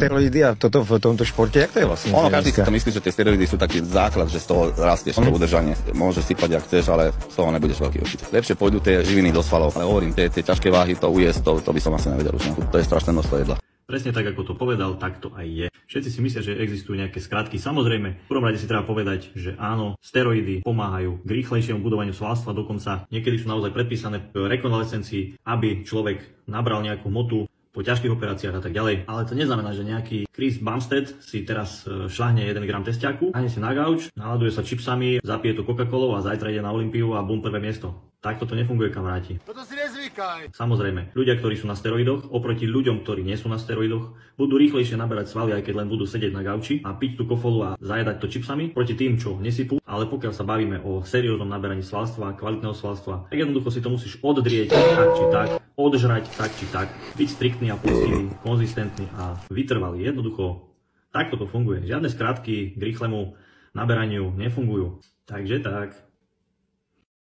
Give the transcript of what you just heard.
steroidy a toto v tomto športe, jak to je vlastne? Ono, každý si to myslí, že tie steroidy sú taký základ, že z toho rastieš to udržanie. Môžeš sypať, ak chceš, ale z toho nebudeš veľký určite. Lepšie pôjdu tie živiny do svalov, ale hovorím, tie ťažké váhy, to ujesť, to by som asi nevedel už. To je strašné množstvo jedla. Presne tak, ako to povedal, tak to aj je. Všetci si myslia, že existujú nejaké skratky. Samozrejme, v prvom rade si treba povedať, že áno, steroidy pomáhajú k rýchlejšiemu budovaniu svalstva, dokonca niekedy sú naozaj predpísané v rekonvalescencii, aby človek nabral nejakú hmotu po ťažkých operáciách a tak ďalej. Ale to neznamená, že nejaký Chris Bumstead si teraz šľahne 1 gram testiaku, hane si na gauč, naladuje sa čipsami, zapije to Coca-Colou a zajtra ide na Olympiu a bum, prvé miesto. Takto to nefunguje, kamaráti. Toto si nezvykaj. Samozrejme, ľudia, ktorí sú na steroidoch, oproti ľuďom, ktorí nie sú na steroidoch, budú rýchlejšie naberať svaly, aj keď len budú sedieť na gauči a piť tú kofolu a zajedať to čipsami, proti tým, čo nesypú. Ale pokiaľ sa bavíme o serióznom naberaní svalstva, kvalitného svalstva, tak jednoducho si to musíš oddrieť tak či tak, odžrať tak či tak, byť striktný a poctivý, konzistentný a vytrvalý. Jednoducho, takto to funguje. Žiadne skratky k rýchlemu naberaniu nefungujú. Takže tak.